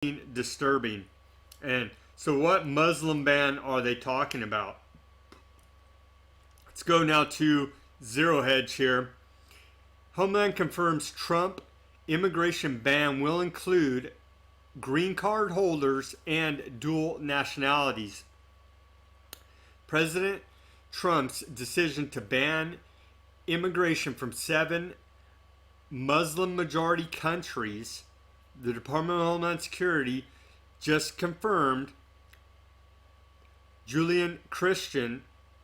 disturbing. And so what Muslim ban are they talking about? Let's go now to Zero Hedge here. Homeland confirms Trump immigration ban will include green card holders and dual nationalities. President Trump's decision to ban immigration from 7 Muslim majority countries, the Department of Homeland Security just confirmed. Julian Christian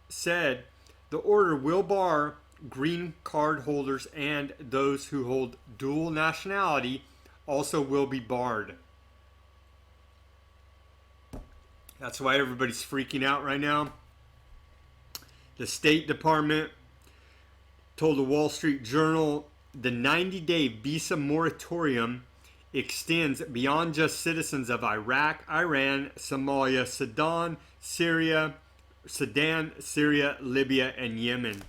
said the order will bar green card holders, and those who hold dual nationality also will be barred. That's why everybody's freaking out right now. The State Department told the Wall Street Journal the 90-day visa moratorium extends beyond just citizens of Iraq, Iran, Somalia, Sudan, Syria, Libya, and Yemen.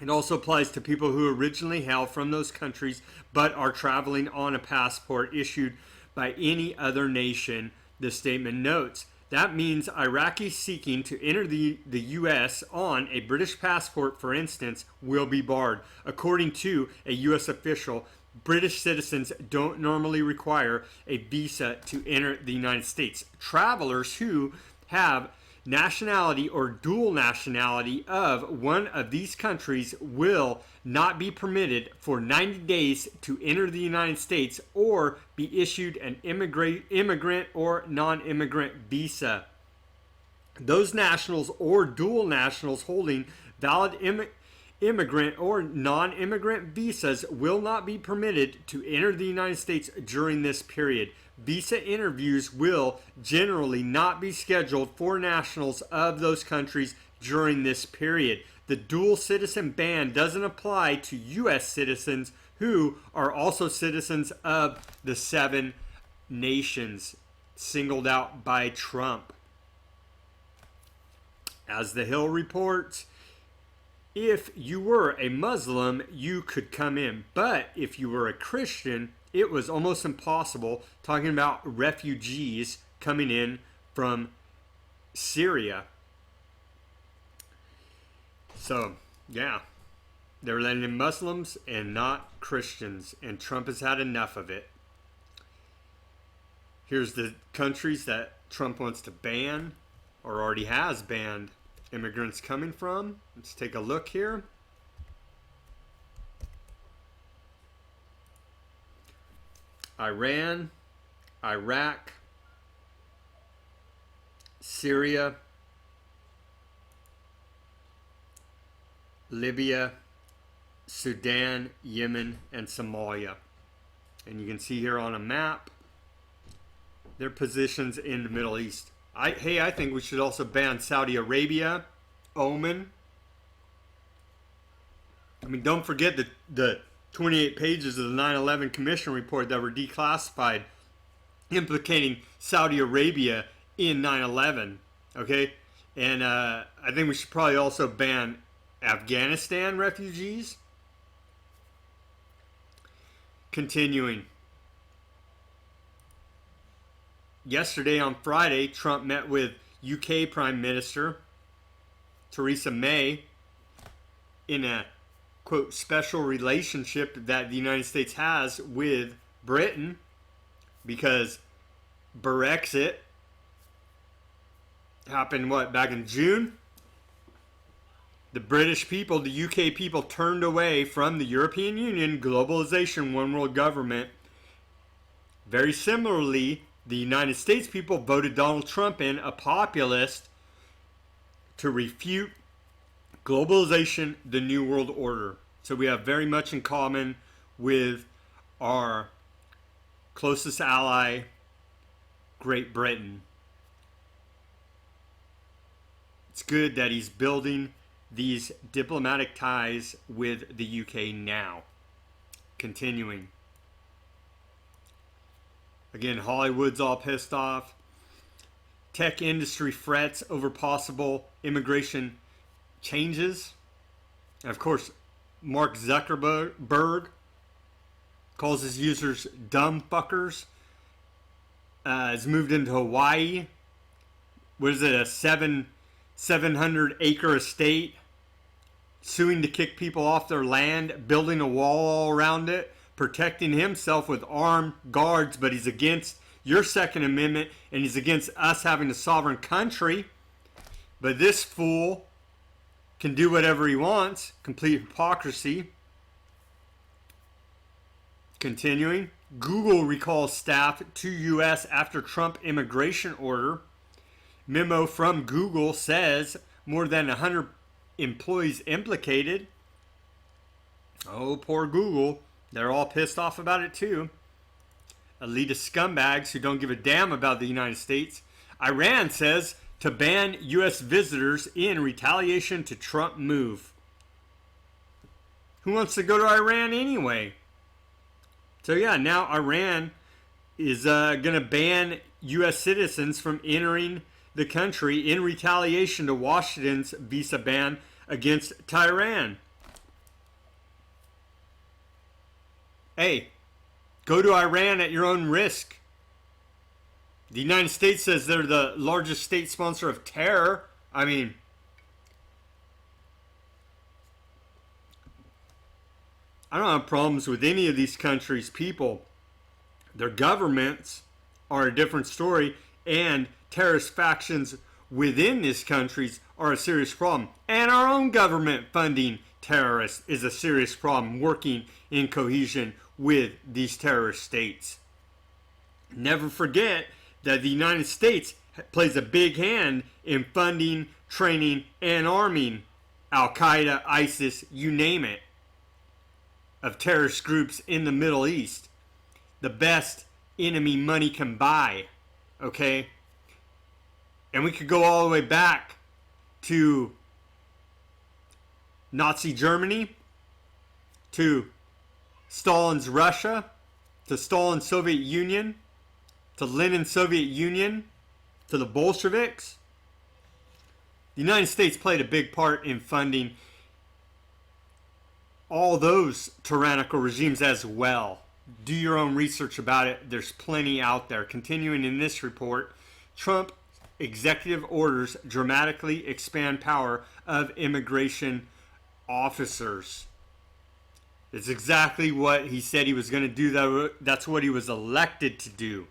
It also applies to people who originally hail from those countries but are traveling on a passport issued by any other nation, the statement notes. That means Iraqis seeking to enter the U.S. on a British passport, for instance, will be barred. According to a U.S. official, British citizens don't normally require a visa to enter the United States. Travelers who have nationality or dual nationality of one of these countries will not be permitted for 90 days to enter the United States or be issued an immigrant or non-immigrant visa. Those nationals or dual nationals holding valid immigrant or non-immigrant visas will not be permitted to enter the United States during this period. Visa interviews will generally not be scheduled for nationals of those countries during this period. The dual citizen ban doesn't apply to U.S. citizens who are also citizens of the 7 nations singled out by Trump. As The Hill reports, if you were a Muslim, you could come in. But if you were a Christian, it was almost impossible, talking about refugees coming in from Syria. So, yeah, they're letting in Muslims and not Christians, and Trump has had enough of it. Here's the countries that Trump wants to ban, or already has banned immigrants coming from. Let's take a look here. Iran, Iraq, Syria, Libya, Sudan, Yemen, and Somalia. And you can see here on a map their positions in the Middle East. I think we should also ban Saudi Arabia, Oman. I mean, don't forget the 28 pages of the 9/11 Commission report that were declassified implicating Saudi Arabia in 9/11. Okay? And I think we should probably also ban Afghanistan refugees. Continuing. Yesterday on Friday, Trump met with UK Prime Minister Theresa May in a, quote, special relationship that the United States has with Britain because Brexit happened, back in June? The British people, the UK people turned away from the European Union, globalization, one world government. Very similarly, the United States people voted Donald Trump in, a populist, to refute globalization, the New World Order. So we have very much in common with our closest ally, Great Britain. It's good that he's building these diplomatic ties with the UK now. Continuing. Again, Hollywood's all pissed off. Tech industry frets over possible immigration changes. And of course, Mark Zuckerberg calls his users dumb fuckers. has moved into Hawaii. What is it? A 700-acre estate. Suing to kick people off their land, building a wall all around it, protecting himself with armed guards, but he's against your Second Amendment and he's against us having a sovereign country. But this fool can do whatever he wants. Complete hypocrisy. Continuing, Google recalls staff to U.S. after Trump immigration order. Memo from Google says more than 100 employees implicated. Oh, poor Google. They're all pissed off about it too. Elitist scumbags who don't give a damn about the United States. Iran says to ban U.S. visitors in retaliation to Trump move. Who wants to go to Iran anyway? So yeah, now Iran is going to ban U.S. citizens from entering the country in retaliation to Washington's visa ban against Tehran. Hey, go to Iran at your own risk. The United States says they're the largest state sponsor of terror. I mean, I don't have problems with any of these countries' people. Their governments are a different story, and terrorist factions within these countries are a serious problem. And our own government funding terrorists is a serious problem, working in cohesion with these terrorist states. Never forget that the United States plays a big hand in funding, training, and arming Al-Qaeda, ISIS, you name it, of terrorist groups in the Middle East. The best enemy money can buy, okay? And we could go all the way back to Nazi Germany, to Stalin's Russia, to Stalin's Soviet Union, to Lenin's Soviet Union, to the Bolsheviks. The United States played a big part in funding all those tyrannical regimes as well. Do your own research about it. There's plenty out there. Continuing in this report, Trump executive orders dramatically expand power of immigration officers. It's exactly what he said he was going to do. That's what he was elected to do,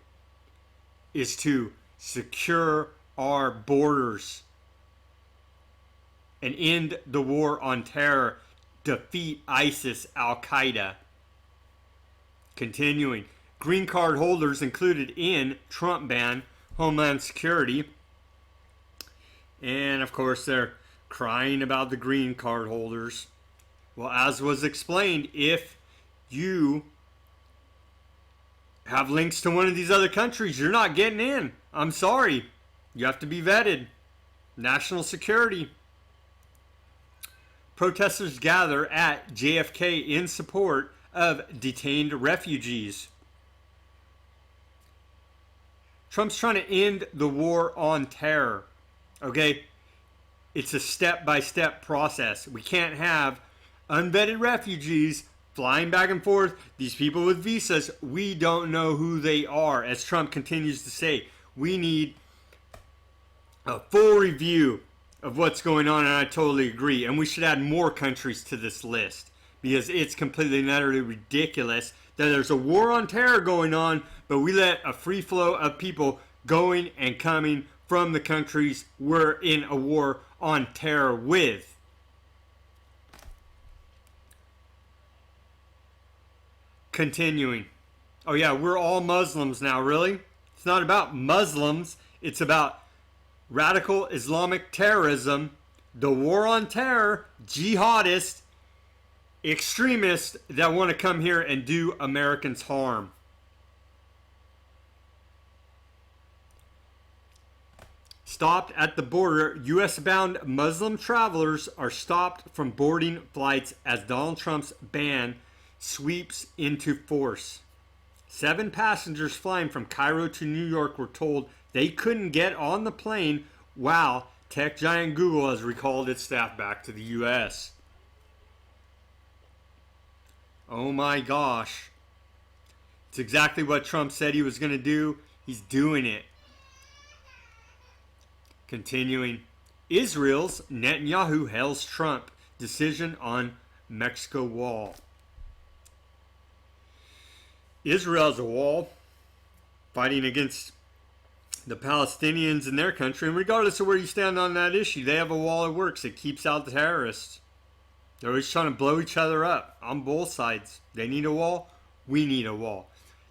is to secure our borders and end the war on terror, defeat ISIS, Al-Qaeda. Continuing, green card holders included in Trump ban, Homeland Security. And of course, they're crying about the green card holders. Well, as was explained, if you have links to one of these other countries, you're not getting in. I'm sorry. You have to be vetted. National security. Protesters gather at JFK in support of detained refugees. Trump's trying to end the war on terror. Okay? It's a step-by-step process. We can't have unvetted refugees flying back and forth. These people with visas, we don't know who they are. As Trump continues to say, we need a full review of what's going on, and I totally agree. And we should add more countries to this list, because it's completely and utterly ridiculous that there's a war on terror going on, but we let a free flow of people going and coming from the countries we're in a war on terror with. Continuing. Oh yeah, we're all Muslims now, really? It's not about Muslims. It's about radical Islamic terrorism, the war on terror, jihadists, extremists that want to come here and do Americans harm. Stopped at the border, U.S.-bound Muslim travelers are stopped from boarding flights as Donald Trump's ban sweeps into force. 7 passengers flying from Cairo to New York were told they couldn't get on the plane while tech giant Google has recalled its staff back to the U.S. Oh my gosh. It's exactly what Trump said he was going to do. He's doing it. Continuing. Israel's Netanyahu hails Trump decision on Mexico wall. Israel has a wall fighting against the Palestinians in their country, and regardless of where you stand on that issue, they have a wall that works. It keeps out the terrorists. They're always trying to blow each other up on both sides. They need a wall. We need a wall.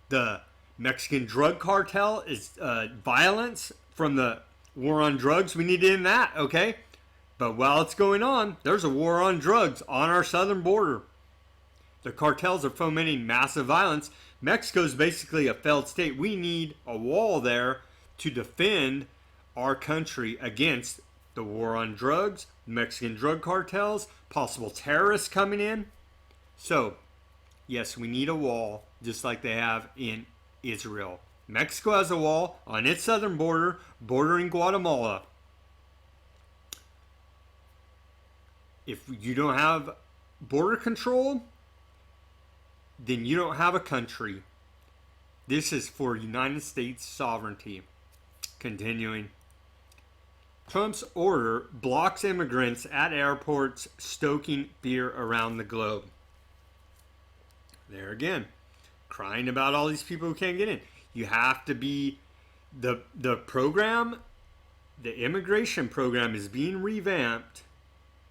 The Mexican drug cartel is violence from the war on drugs. We need to end that, okay? But while it's going on, there's a war on drugs on our southern border. The cartels are fomenting massive violence. Mexico's basically a failed state. We need a wall there to defend our country against the war on drugs, Mexican drug cartels, possible terrorists coming in. So, yes, we need a wall just like they have in Israel. Mexico has a wall on its southern border, bordering Guatemala. If you don't have border control, then you don't have a country. This is for United States sovereignty. Continuing. Trump's order blocks immigrants at airports, stoking fear around the globe. There again, crying about all these people who can't get in. You have to be, the program, the immigration program is being revamped,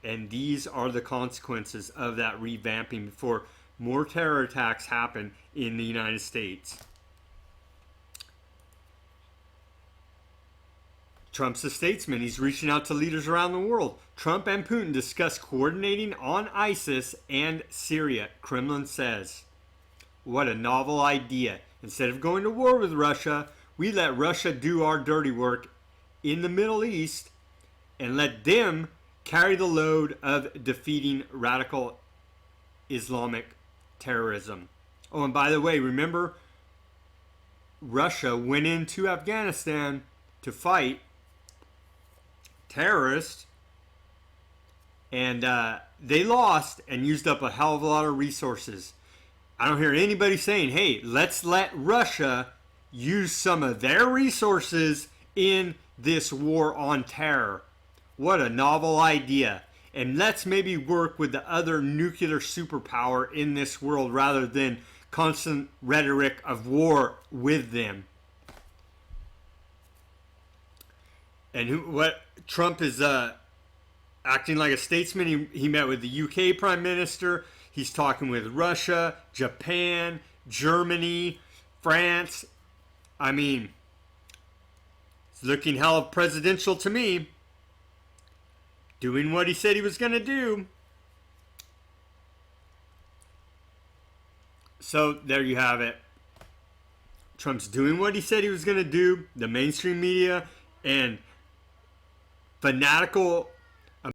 and these are the consequences of that revamping before more terror attacks happen in the United States. Trump's a statesman. He's reaching out to leaders around the world. Trump and Putin discuss coordinating on ISIS and Syria, Kremlin says. What a novel idea. Instead of going to war with Russia, we let Russia do our dirty work in the Middle East and let them carry the load of defeating radical Islamic terrorism. Oh, and by the way, remember, Russia went into Afghanistan to fight terrorists, and they lost and used up a hell of a lot of resources. I don't hear anybody saying, hey, let's let Russia use some of their resources in this war on terror. What a novel idea. And let's maybe work with the other nuclear superpower in this world rather than constant rhetoric of war with them. And what Trump is acting like a statesman. He met with the UK Prime Minister. He's talking with Russia, Japan, Germany, France. I mean, it's looking hell presidential to me. Doing what he said he was going to do. So there you have it. Trump's doing what he said he was going to do. The mainstream media and fanatical